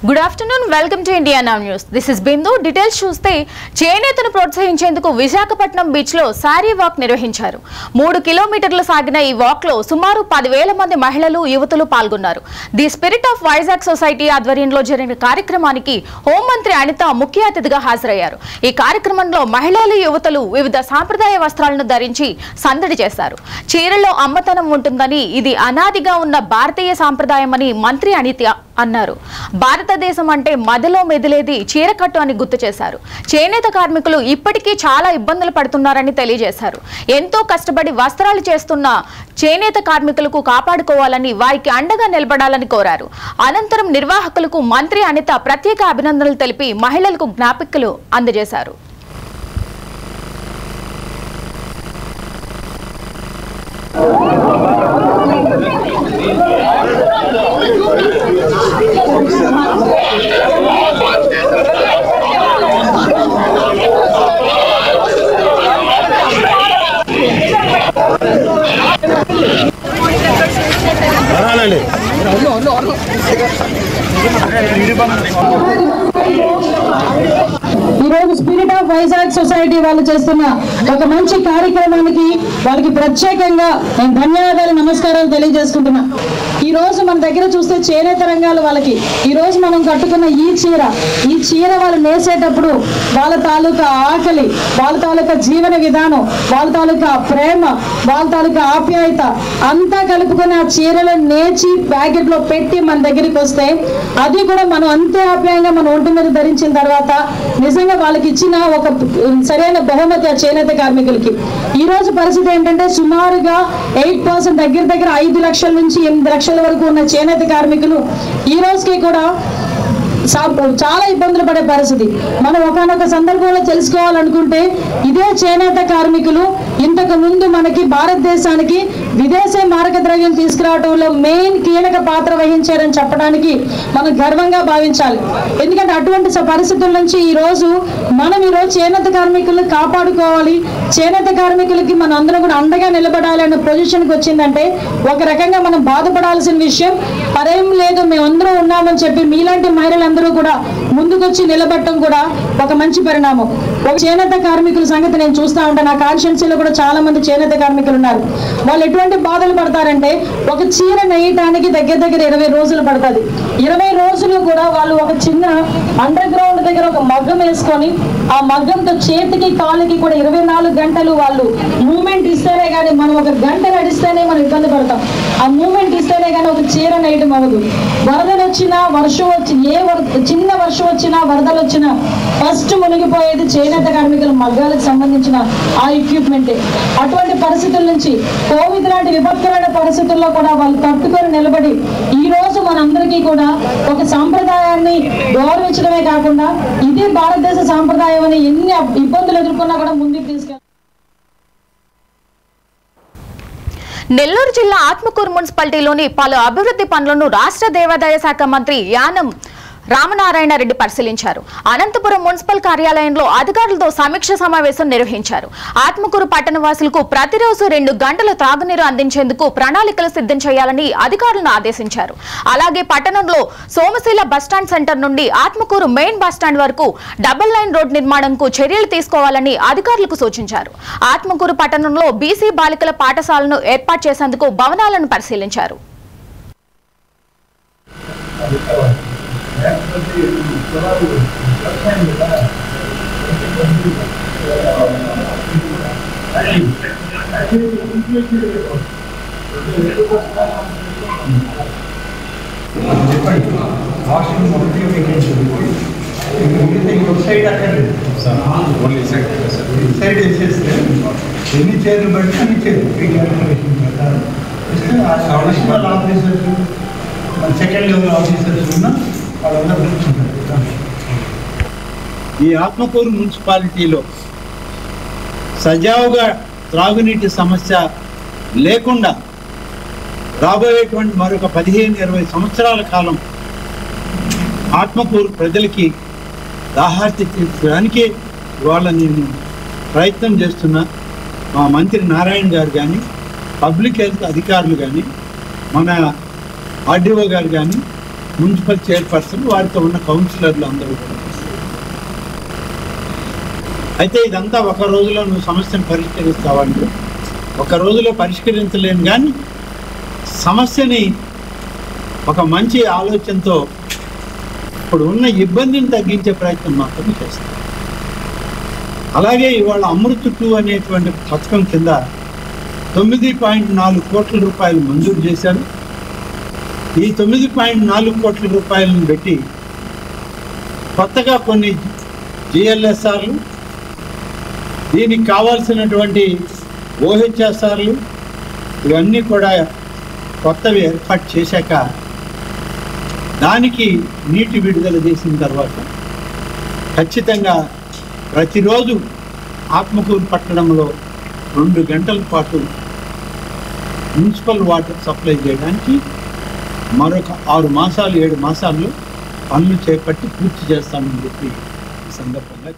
Good afternoon, welcome to India now news. This is Bindu. Details చూస్తే చేనేతను ప్రోత్సహించేందుకు Visakhapatnam beach లో sorry walk నిర్వహించారు. 3 కిలోమీటర్లు సాగిన ఈ వాక్ లో సుమారు 10,000 మంది మహిళలు, యువతులు పాల్గొన్నారు. The spirit of Vizag society ఆధ్వర్యంలో జరిగిన కార్యక్రమానికి హోంమంత్రి అనిత ముఖ్య అతిథిగా హాజరయ్యారు. ఈ కార్యక్రమంలో మహిళలు, యువతులు వివిధ సాంప్రదాయ వస్త్రాలను ధరించి సందడి చేశారు. చీరలో అమ్మతనం ఉంటుందని, ఇది అనాదిగా ఉన్న భారతీయ సాంప్రదాయమని మంత్రి అనిత అన్నారు. భారతదేశం అంటే మదిలో మెదిలేది చీరకట్టు అని గుర్తు చేశారు. చేనేత కార్మికులు ఇప్పటికీ చాలా ఇబ్బందులు పడుతున్నారని తెలియజేశారు. ఎంతో కష్టపడి వస్త్రాలు చేస్తున్న చేనేత కార్మికులకు కాపాడుకోవాలని, వారికి అండగా నిలబడాలని కోరారు. అనంతరం నిర్వాహకులకు మంత్రి అనిత ప్రత్యేక అభినందనలు తెలిపి మహిళలకు జ్ఞాపికలు అందజేశారు. ఈరోజు స్పిరిట్ ఆఫ్ వైజాగ్ సొసైటీ వాళ్ళు చేస్తున్న ఒక మంచి కార్యక్రమానికి వాళ్ళకి ప్రత్యేకంగా నేను ధన్యవాదాలు, నమస్కారాలు తెలియజేసుకుంటున్నా. ఈ రోజు మన దగ్గర చూస్తే చేనేత రంగాలు వాళ్ళకి ఈ రోజు మనం కట్టుకున్న ఈ చీర వాళ్ళు నేసేటప్పుడు వాళ్ళ తాలూకా ఆకలి, వాళ్ళ తాలూకా జీవన విధానం, వాళ్ళ తాలూకా ప్రేమ, వాళ్ళ తాలూకా ఆప్యాయత అంతా కలుపుకొని ఆ చీరలు నేచి ప్యాకెట్ లో పెట్టి మన దగ్గరికి వస్తే అది కూడా మనం అంతే ఆప్యాయంగా మన ఒంటి మీద ధరించిన తర్వాత నిజంగా వాళ్ళకి ఇచ్చిన ఒక సరైన బహుమతి ఆ చేనేత కార్మికులకి. ఈ రోజు పరిస్థితి ఏంటంటే సుమారుగా 8% దగ్గర 5 లక్షల నుంచి 8 లక్షల వరకు ఉన్న చేనేత కార్మికులు ఈ రోజుకి కూడా చాలా ఇబ్బందులు పడే పరిస్థితి. మనం ఒకనొక సందర్భంలో తెలుసుకోవాలనుకుంటే ఇదే చేనేత కార్మికులు ఇంతకు ముందు మనకి భారతదేశానికి విదేశీ మారక ద్రవ్యం తీసుకురావడంలో మెయిన్ కీలక పాత్ర వహించారని చెప్పడానికి మనం గర్వంగా భావించాలి. ఎందుకంటే అటువంటి పరిస్థితుల నుంచి ఈరోజు చేనేత కార్మికులను కాపాడుకోవాలి, చేనేత కార్మికులకి మనం అందరం కూడా అండగా నిలబడాలి అనే పొజిషన్కి వచ్చిందంటే ఒక రకంగా మనం బాధపడాల్సిన విషయం. పరేం లేదు, మేమందరం ఉన్నామని చెప్పి మీలాంటి మహిళలందరూ కూడా ముందుకొచ్చి నిలబడటం కూడా ఒక మంచి పరిణామం. ఒక చేనేత కార్మికుల సంగతి నేను చూస్తూ ఉంటాను. నా కాన్స్టిట్యున్సీలో కూడా చాలా మంది చేనేత కార్మికులు ఉన్నారు. వాళ్ళు ఎటువంటి బాధలు పడతారంటే ఒక చీర నేయటానికి దగ్గర 20 రోజులు పడుతుంది. 20 రోజులు కూడా వాళ్ళు ఒక చిన్న అండర్ గ్రౌండ్ దగ్గర ఒక మగ్గం వేసుకొని ఆ మగ్గంతో చేతికి కాలుకి కూడా 24 గంటలు వాళ్ళు మూమెంట్ ఇస్తేనే కానీ, మనం ఒక గంట నడిస్తేనే మనం ఇబ్బంది పడతాం. ఆ మూమెంట్ ఇస్తేనే కానీ ఒక చీర నేయటం అవ్వదు. వరదలు వచ్చినా, వర్షం వచ్చి చిన్న వర్షం వచ్చినా, వరదలు వచ్చినా ఫస్ట్ మునిగిపోయేది చేనేత కార్మికుల మగ్గాలకు సంబంధించిన ఆ ఎక్విప్మెంటే. అటువంటి పరిస్థితుల నుంచి కోవిడ్ లాంటి విపత్కరమైన పరిస్థితుల్లో కూడా వాళ్ళు తట్టుకొని నిలబడి ఈ రోజు మనందరికీ కూడా ఒక సాంప్రదాయాన్ని గౌరవించడమే కాకుండా ఇది భారతదేశ సాంప్రదాయం అని ఎన్ని ఇబ్బందులు ఎదుర్కొన్నా కూడా ముందుకు తీసుకెళ్ళారు. నెల్లూరు జిల్లా ఆత్మకూరు మున్సిపాలిటీలోని పలు అభివృద్ధి పనులను రాష్ట్ర దేవాదాయ శాఖ మంత్రి యానం రామనారాయణ రెడ్డి పరిశీలించారు. అనంతపురం మున్సిపల్ కార్యాలయంలో అధికారులతో సమీక్ష సమావేశం నిర్వహించారు. ఆత్మకూరు పట్టణవాసులకు ప్రతిరోజు 2 గంటల తాగునీరు అందించేందుకు ప్రణాళికలు సిద్ధం చేయాలని అధికారులను ఆదేశించారు. అలాగే పట్టణంలో సోమశీల బస్టాండ్ సెంటర్ నుండి ఆత్మకూరు మెయిన్ బస్టాండ్ వరకు డబుల్ లైన్ రోడ్ నిర్మాణంకు చర్యలు తీసుకోవాలని అధికారులకు సూచించారు. ఆత్మకూరు పట్టణంలో బీసీ బాలికల పాఠశాలను ఏర్పాటు చేసేందుకు భవనాలను పరిశీలించారు. ఎన్ని చైర్లు బట్టి అన్ని ఆఫీసర్స్, సెకండ్ లెవెల్ ఆఫీసర్స్ ఉన్న వాళ్ళందరూ కూర్చుంటారు. ఈ ఆత్మకూరు మున్సిపాలిటీలో సజావుగా త్రాగునీటి సమస్య లేకుండా రాబోయేటువంటి మరొక 15-20 సంవత్సరాల కాలం ఆత్మకూరు ప్రజలకి దాహార్తి తీర్చడానికి ఇవాళ నేను ప్రయత్నం చేస్తున్నా. మా మంత్రి నారాయణ గారు కానీ, పబ్లిక్ హెల్త్ అధికారులు కానీ, మన ఆర్డీఓ గారు కానీ మున్సిపల్ చైర్పర్సన్ వారితో ఉన్న కౌన్సిలర్లు అందరూ కూడా. అయితే ఇదంతా ఒక రోజులో నువ్వు సమస్యను పరిష్కరిస్తావంటే ఒక రోజులో పరిష్కరించలేను, కానీ సమస్యని ఒక మంచి ఆలోచనతో ఇప్పుడు ఉన్న ఇబ్బందిని తగ్గించే ప్రయత్నం మాత్రం చేస్తాం. అలాగే ఇవాళ అమృత్ 2 అనేటువంటి పథకం కింద 9.4 కోట్ల రూపాయలు మంజూరు చేశారు. ఈ 9.4 కోట్ల రూపాయలను పెట్టి కొత్తగా కొన్ని జిఎల్ఎస్ఆర్లు, దీనికి కావాల్సినటువంటి ఓహెచ్ఎస్ఆర్లు ఇవన్నీ కూడా కొత్తవి ఏర్పాటు చేశాక దానికి నీటి విడుదల చేసిన తర్వాత ఖచ్చితంగా ప్రతిరోజు ఆత్మకూరు పట్టణంలో 2 గంటల పాటు మున్సిపల్ వాటర్ సప్లై చేయడానికి మరొక 6 మాసాలు 7 మాసాల్లో పనులు చేపట్టి పూర్తి చేస్తామని చెప్పి ఈ సందర్భంగా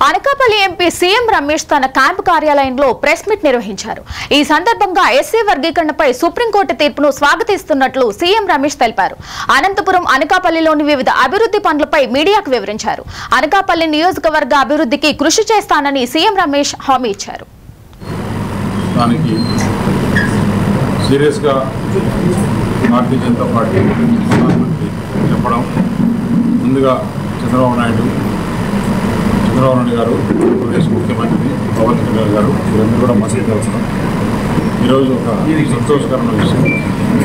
అనకాపల్లి ఎంపీ సీఎం రమేష్ తన క్యాంపు కార్యాలయంలో ప్రెస్ మీట్ నిర్వహించారు. ఈ సందర్భంగా ఎస్సీ వర్గీకరణపై సుప్రీంకోర్టు తీర్పును స్వాగతిస్తున్నట్లు సీఎం రమేష్ తెలిపారు. అనంతపురం, అనకాపల్లిలోని వివిధ అభివృద్ధి పనులపై మీడియాకు వివరించారు. అనకాపల్లి నియోజకవర్గ అభివృద్ధికి కృషి చేస్తానని సీఎం రమేష్ హామీ ఇచ్చారు. భారతీయ జనతా పార్టీ చెప్పడం, ముందుగా చంద్రబాబు నాయుడు గారు, ఆంధ్రప్రదేశ్ ముఖ్యమంత్రి పవన్ కళ్యాణ్ గారు వీరందరూ కూడా మద్దతు తెలపడం ఈరోజు ఒక సంతోషకరమైన విషయం.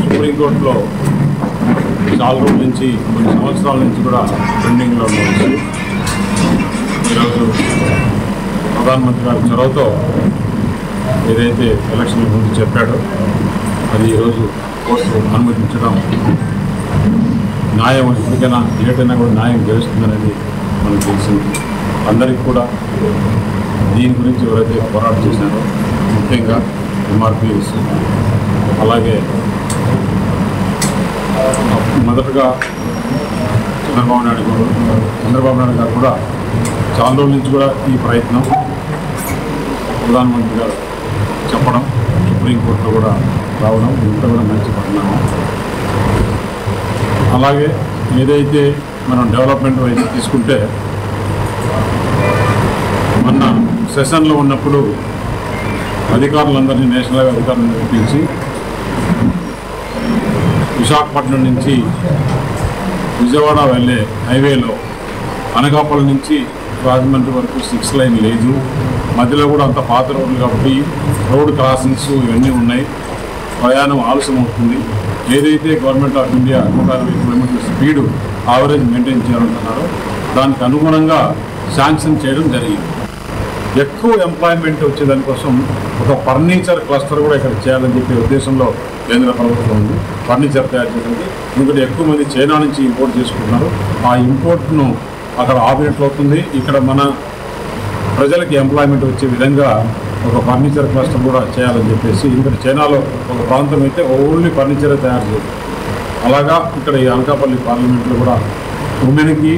సుప్రీంకోర్టులో చాలా రోజుల నుంచి, కొన్ని సంవత్సరాల నుంచి కూడా పెండింగ్లో ఉన్న విషయం ఈరోజు ప్రధానమంత్రి గారి చొరవతో ఏదైతే ఎలక్షన్ ముందు చెప్పాడో అది ఈరోజు కోర్టు అనుమతించడం, న్యాయం ఎప్పటికైనా ఏటైనా కూడా న్యాయం గెలుస్తుందనేది మనకు తెలిసింది. అందరికీ కూడా దీని గురించి ఎవరైతే పోరాటం చేశారో, ముఖ్యంగా ఎంఆర్పిఎస్, అలాగే మొదటగా చంద్రబాబు నాయుడు గారు కూడా చాలా రోజుల నుంచి కూడా ఈ ప్రయత్నం ప్రధానమంత్రి గారు చెప్పడం, సుప్రీంకోర్టులో కూడా రావడం ఇంత కూడా మంచి పరిణామం. అలాగే ఏదైతే మనం డెవలప్మెంట్ వైపు తీసుకుంటే మొన్న సెషన్లో ఉన్నప్పుడు అధికారులందరినీ, నేషనల్ అధికారులను పిలిచి విశాఖపట్నం నుంచి విజయవాడ వెళ్ళే హైవేలో అనకాపల్లి నుంచి రాజమండ్రి వరకు 6 లైన్ లేదు, మధ్యలో కూడా అంత పాత రోడ్లు కాబట్టి రోడ్ క్రాసింగ్స్ ఇవన్నీ ఉన్నాయి, ప్రయాణం ఆలస్యం అవుతుంది. ఏదైతే గవర్నమెంట్ ఆఫ్ ఇండియా 160 కిలోమీటర్ల స్పీడ్ యావరేజ్ మెయింటైన్ చేయాలంటున్నారో దానికి అనుగుణంగా శాంక్షన్ చేయడం జరిగింది. ఎక్కువ ఎంప్లాయ్మెంట్ వచ్చేదానికోసం ఒక ఫర్నిచర్ క్లస్టర్ కూడా ఇక్కడ చేయాలని చెప్పే ఉద్దేశంలో కేంద్ర ప్రభుత్వం ఉంది. ఫర్నిచర్ తయారు చేయడానికి, ఎందుకంటే ఎక్కువ మంది చైనా నుంచి ఇంపోర్ట్ చేసుకుంటున్నారు. ఆ ఇంపోర్ట్ను అక్కడ ఆపినట్లు అవుతుంది. ఇక్కడ మన ప్రజలకి ఎంప్లాయ్మెంట్ వచ్చే విధంగా ఒక ఫర్నిచర్ క్లస్టర్ కూడా చేయాలని చెప్పేసి, ఎందుకంటే చైనాలో ఒక ప్రాంతం అయితే ఓన్లీ ఫర్నిచరే తయారు చేస్తారు. అలాగా ఇక్కడ ఈ అనకాపల్లి పార్లమెంట్లో కూడా ఉమెన్కి,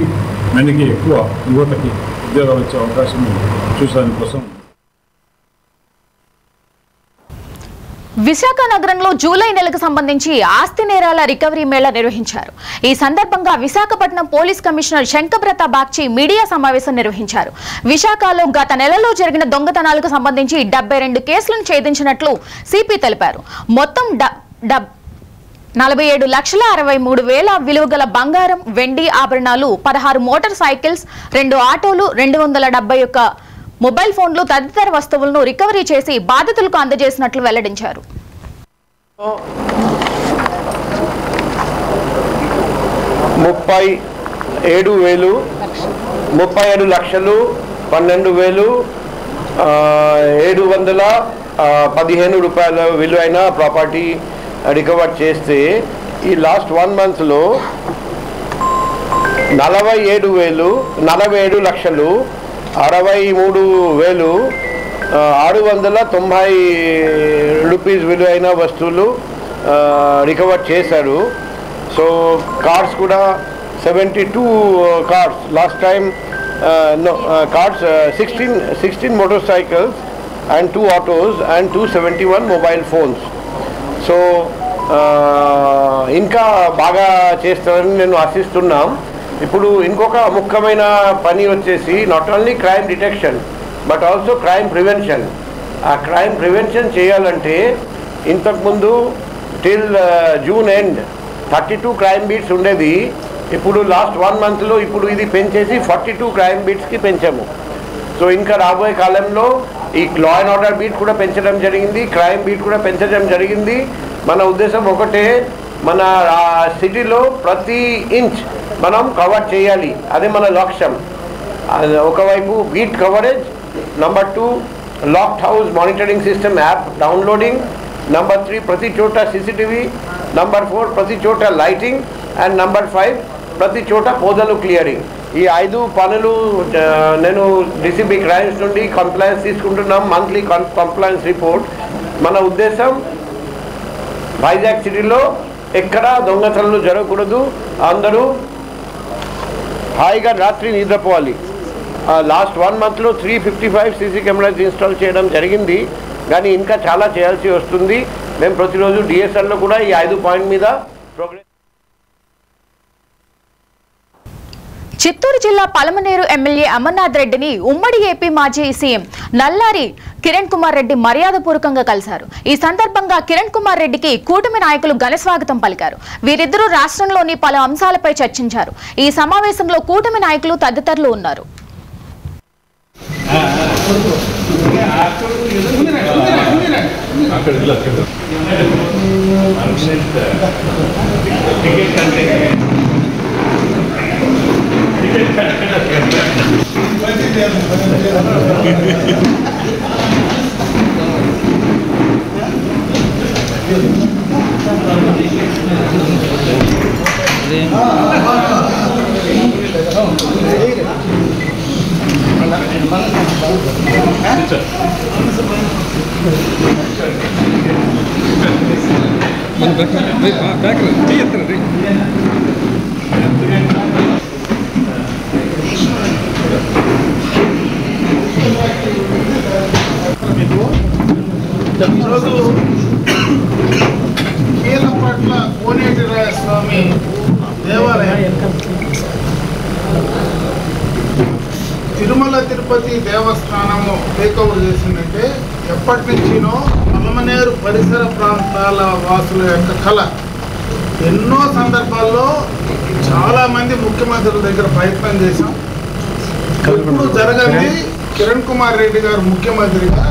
మెన్కి, ఎక్కువ యువతకి ఉద్యోగాలు వచ్చే అవకాశం చూసేదాని కోసం విశాఖ నగరంలో జూలై నెలకు సంబంధించి ఆస్తి నేరాల రికవరీ మేళా నిర్వహించారు. ఈ సందర్భంగా Visakhapatnam police commissioner Shankhabrata Bagchi media సమావేశం నిర్వహించారు. విశాఖలో గత నెలలో జరిగిన దొంగతనాలకు సంబంధించి 72 కేసులను ఛేదించినట్లు సిపి తెలిపారు. మొత్తం 47,63,000 విలువగల బంగారం, వెండి ఆభరణాలు, 16 మోటార్ సైకిల్స్, 2 ఆటోలు, 271 మొబైల్ ఫోన్లు తదితర వస్తువులను రికవరీ చేసి బాధితులకు అందజేసినట్లు వెల్లడించారు. 37,715 రూపాయల విలువైన ప్రాపర్టీ రికవర్ చేస్తే ఈ లాస్ట్ 1 మంత్లో 47,63,690 రూపీస్ విలువైన వస్తువులు రికవర్ చేశారు. సో కార్స్ కూడా 72 cars last time, cars 16 motorcycles and 2 autos and 271 mobile phones. So ఇంకా బాగా చేస్తారని నేను ఆశిస్తున్నాం. ఇప్పుడు ఇంకొక ముఖ్యమైన పని వచ్చేసి not only crime detection but also crime prevention. ఆ క్రైమ్ ప్రివెన్షన్ చేయాలంటే ఇంతకుముందు till June end 32 crime beats ఉండేది. ఇప్పుడు లాస్ట్ 1 మంత్లో ఇప్పుడు ఇది పెంచేసి 42 క్రైమ్ బీట్స్కి పెంచాము. సో ఇంకా రాబోయే కాలంలో ఈ లా అండ్ ఆర్డర్ బీట్ కూడా పెంచడం జరిగింది, క్రైమ్ బీట్ కూడా పెంచడం జరిగింది. మన ఉద్దేశం ఒకటే, మన సిటీలో ప్రతి ఇంచ్ మనం కవర్ చేయాలి, అదే మన లక్ష్యం. ఒకవైపు beat coverage, number 2 locked house monitoring system app downloading, number 3 ప్రతి చోట సీసీటీవీ, నెంబర్ 4 ప్రతి చోట లైటింగ్, అండ్ నెంబర్ 5 ప్రతి చోట పొదలు క్లియరింగ్. ఈ 5 పనులు నేను డీసీబీ క్రైమ్స్ నుండి కంప్లైంట్స్ తీసుకుంటున్నాం, మంత్లీ కంప్లైంట్స్ రిపోర్ట్. మన ఉద్దేశం వైజాగ్ సిటీలో ఎక్కడా దొంగతనాలు జరగకూడదు, అందరూ హాయిగా రాత్రి నిద్రపోవాలి. లాస్ట్ 1 మంత్లో 355 సీసీ కెమెరాస్ ఇన్స్టాల్ చేయడం జరిగింది, కానీ ఇంకా చాలా చేయాల్సి వస్తుంది. మేము ప్రతిరోజు డిఎస్ఎల్లో కూడా ఈ 5 పాయింట్ మీద ప్రోగ్రెస్. చిత్తూరు జిల్లా పలమనేరు ఎమ్మెల్యే అమర్నాథ్ రెడ్డిని ఉమ్మడి ఏపీ మాజీ సీఎం నల్లారి కిరణ్ కుమార్ రెడ్డి మర్యాదపూర్వకంగా కలిశారు. ఈ సందర్భంగా కిరణ్ కుమార్ రెడ్డికి కూటమి నాయకులు ఘనస్వాగతం పలికారు. వీరిద్దరూ రాష్ట్రంలోని పలు అంశాలపై చర్చించారు. ఈ సమావేశంలో కూటమి నాయకులు తదితరులు ఉన్నారు. ఈరోజు కీలపట్ల కోనేటిరాయ స్వామి దేవాలయం తిరుమల తిరుపతి దేవస్థానము టేక్ ఓవర్ చేసిందంటే ఎప్పటి నుంచినో పలమనేరు పరిసర ప్రాంతాల వాసుల యొక్క కళ. ఎన్నో సందర్భాల్లో చాలామంది ముఖ్యమంత్రుల దగ్గర ప్రయత్నం చేశాం, ఎప్పుడు జరగని కిరణ్ కుమార్ రెడ్డి గారు ముఖ్యమంత్రిగా,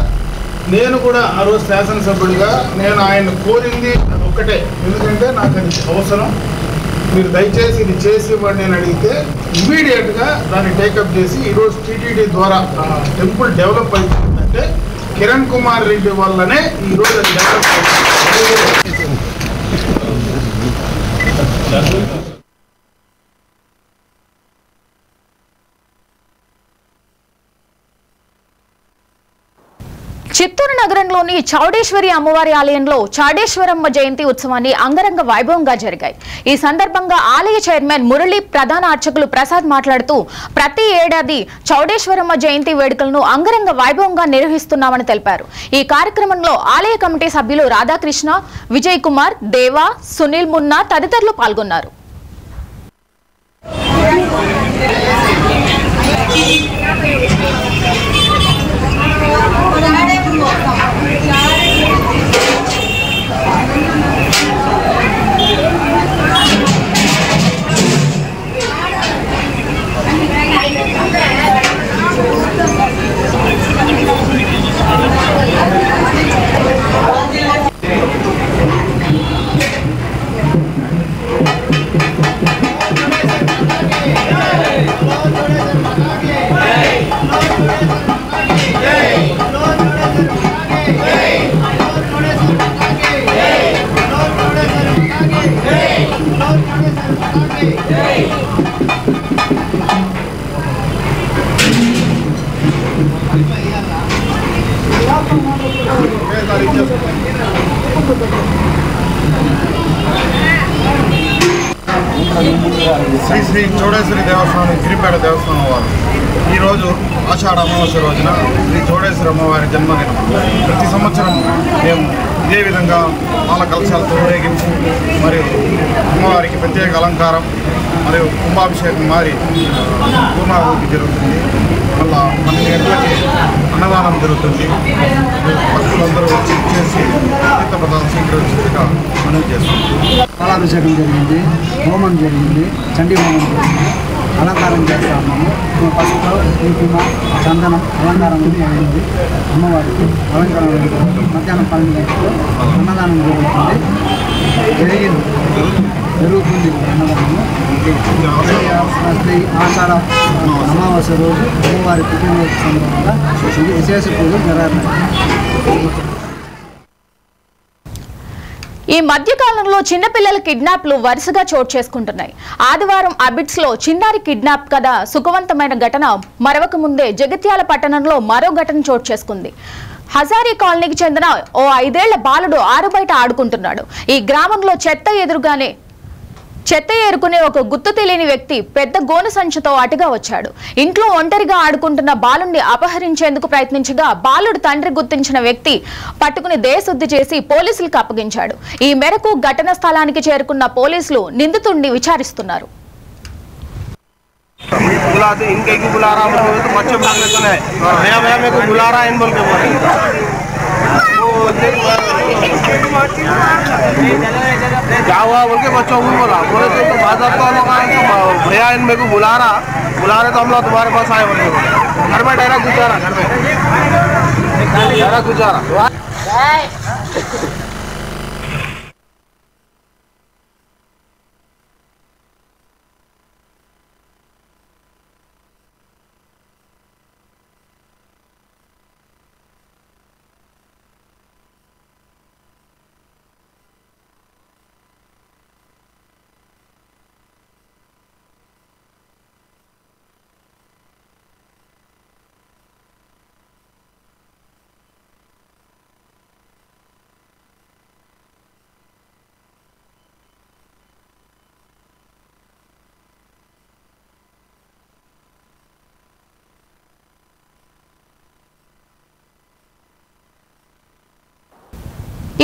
నేను కూడా ఆ రోజు శాసనసభ్యుడిగా నేను ఆయన కోరింది ఒక్కటే, ఎందుకంటే నాకు అది అవసరం, మీరు దయచేసి ఇది చేసి ఇవ్వండి అని అడిగితే ఇమీడియట్గా దాన్ని టేకప్ చేసి ఈరోజు టీటీడీ ద్వారా టెంపుల్ డెవలప్ అవుతుందంటే కిరణ్ కుమార్ రెడ్డి వల్లనే ఈరోజు అది డెవలప్ అవుతుంది. చిత్తూరు నగరంలోని చౌడేశ్వరి అమ్మవారి ఆలయంలో చాడేశ్వరమ్మ జయంతి ఉత్సవాన్ని అంగరంగ వైభవంగా జరిగాయి. ఈ సందర్భంగా ఆలయ చైర్మన్ మురళి, ప్రధాన అర్చకులు ప్రసాద్ మాట్లాడుతూ ప్రతి ఏడాది చౌడేశ్వరమ్మ జయంతి వేడుకలను అంగరంగ వైభవంగా నిర్వహిస్తున్నామని తెలిపారు. ఈ కార్యక్రమంలో ఆలయ కమిటీ సభ్యులు రాధాకృష్ణ, విజయ్ కుమార్, దేవా, సునీల్ మున్నా తదితరులు పాల్గొన్నారు. శ్రీ శ్రీ చౌడేశ్వరి దేవస్థానం, గిరిపేట దేవస్థానం వారు ఈరోజు ఆషాఢ అమావాస్య రోజున శ్రీ చౌడేశ్వర అమ్మవారి జన్మదినం. ప్రతి సంవత్సరం మేము ఇదే విధంగా పాల కలశాలతో ఊరేగింపు మరియు అమ్మవారికి ప్రత్యేక అలంకారం మరియు కుంభాభిషేకం మారి పూర్ణాహుతి జరుగుతుంది. మళ్ళా 12 గంటలకి అన్నదానం జరుగుతుంది. భక్తులందరూ వచ్చి చేసి తీర్థప్రదానం స్వీకరించేట్టుగా మనవి చేస్తున్నాం. పాలాభిషేకం జరిగింది, హోమం జరిగింది, చండీ హోమం జరిగింది, అలంకారం చేస్తా ఉన్నాము. పసుపు, కుంకుమ, చందనం అలంకారం జరిగింది. అమ్మవారికి అలంకారం మధ్యాహ్నం 12 గంటలకు అన్నదానం జరుగుతుంది. అన్నదానము ఆషాఢ అమావాస్య రోజు అమ్మవారి పుట్టినరోజు సందర్భంగా విశేష పూజలు జరగాలి. ఈ మధ్యకాలంలో చిన్నపిల్లల కిడ్నాప్లు వరుసగా చోటు చేసుకుంటున్నాయి. ఆదివారం అబిడ్స్ లో చిన్నారి కిడ్నాప్ కథ సుఖవంతమైన ఘటన మరవక ముందే జగిత్యాల పట్టణంలో మరో ఘటన చోటు చేసుకుంది. హజారీ కాలనీకి చెందిన ఓ 5 ఏళ్ల బాలుడు ఆరుబయట ఆడుకుంటున్నాడు. ఈ గ్రామంలో చెత్త ఏరుకునే ఒక గుర్తు తెలియని వ్యక్తి పెద్ద గోను సంచితో అటుగా వచ్చాడు. ఇంట్లో ఒంటరిగా ఆడుకుంటున్న బాలుడిని అపహరించేందుకు ప్రయత్నించగా బాలుడు తండ్రి గుర్తించిన వ్యక్తి పట్టుకుని దేశశుద్ధి చేసి పోలీసులకు అప్పగించాడు. ఈ మేరకు ఘటన స్థలానికి చేరుకున్న పోలీసులు నిందితుడిని విచారిస్తున్నారు. क्या हुआ बोल के बच्चों को बोला, बोले तो बाजार तो भैया इन मेरे को बुला रहे तो हम लोग तुम्हारे पास आए बोले घर में डायरेक्ट गुजारा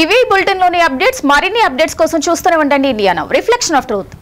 ఇవి బులెటిన్ లోని అప్డేట్స్. మరిన్ని అప్డేట్స్ కోసం చూస్తూనే ఉండండి India now, reflection of truth.